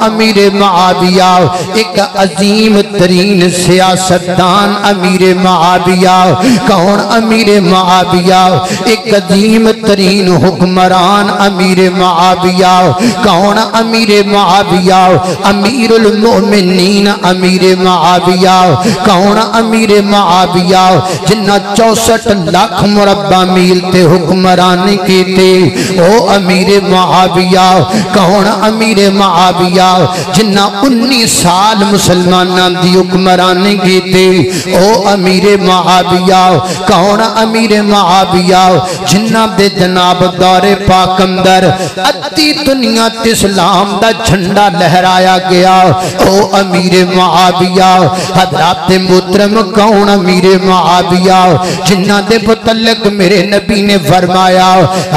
امیر معاویہ ایک عظیم ترین سیاستدان امیر معاویہ کون امیر معاویہ ایک عظیم ترین حکمران امیر معاویہ کون امیر معاویہ امیر المؤمنین امیر معاویہ کون امیر معاویہ جنہ 64 لاکھ مربع میل تے حکمرانی کی تے او امیر معاویہ کون امیر معاویہ جنہ 19 سال مسلمانان دی حکمرانی کی تے او امیر معاویہ کون امیر معاویہ جنہ دے جناب دور پاک اندر ادھی دنیا تے اسلام دا جھنڈا لہرایا گیا او امیر معاویہ حضرات محترم کون امیر معاویہ جنہ دے متعلق میرے نبی نے فرمایا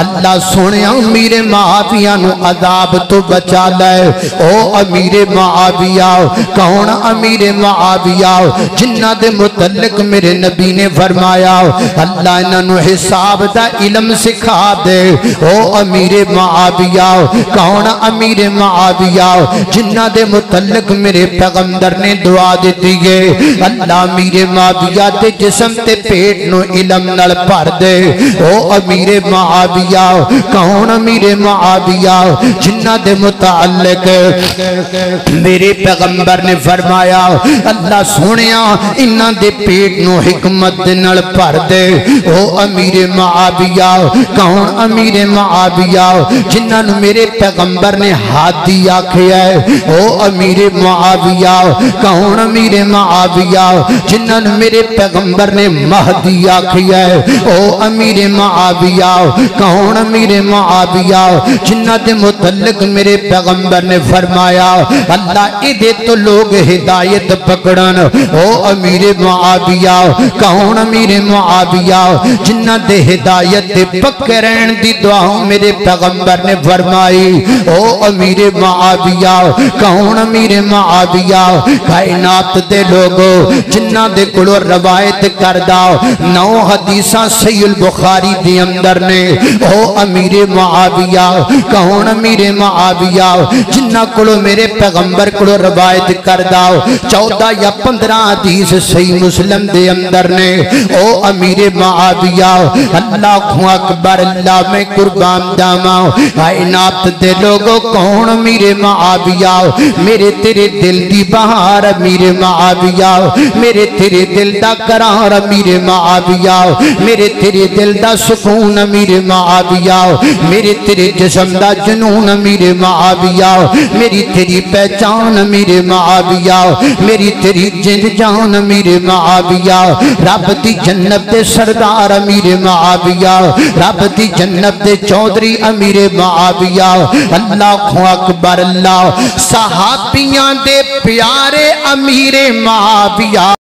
اللہ سونے امیر معاویہ نو عذاب تو بچا لے او امیر معاویہ کون امیر معاویہ جنہ دے متعلق میرے نبی نے فرمایا اللہ انہاں نو حساب دا علم سکھا دے او امیر معاویہ کون امیر معاویہ جنہ دے متعلق میرے پیغمبر نے دعا دیتی گئے اللہ امیر معاویہ دے جسم تے پیٹ نو علم نال بھر دے او امیر معاویہ کون امیر معاویہ جنہ دے متعلق میرے پیغمبر نے فرمایا اللہ سونیا انہاں دے پیٹ نو حکمت دے نال بھر دے او امیر معاویہ کون امیر معاویہ جنہاں نو میرے پیغمبر نے ہادی آکھیا ہے او امیر معاویہ کون امیر معاویہ جنہاں نو میرے پیغمبر نے مہدی آکھیا ہے او امیر معاویہ کون امیر معاویہ جنہ دے متعلق میرے پیغمبر نے فرمایا اللہ ادھے تو لوگ ہدایت پکڑن او امیر معاویہ کون امیر معاویہ جنہ دے ہدایت دے پکڑن دی دعاوں میرے پیغمبر نے فرمائی او امیر معاویہ کون امیر معاویہ کائنات دے لوگو جنہ دے کلو روایت کردہ 9 حدیثاں صحیح البخاری دی اندر نے او امیر معاویہ کون امیر معاویہ جنہ کلو میرے پیغمبر کلو روایت کردہ 14 یا 15 حدیث صحیح مسلم دے اندر نے او امیر معاویہ اللہ اکبر اللہ میں قربان جاواں کائنات دے لوگو کون امیر معاویہ میرے تیرے دل دی بہار امیر معاویہ میرے تیرے دل دا قرار امیر معاویہ میرے تیرے دل دا سکون امیر معاویہ میرے تیرے جسم دا جنون امیر معاویہ میری تیری پہچان امیر معاویہ میری تیری جن جان امیر معاویہ رب دی جنت دے سردار امیر معاویہ رب دی جنت دے چودھری امیر معاویہ اللہ اکبر اللہ صحابیاں دے پیارے امیر معاویہ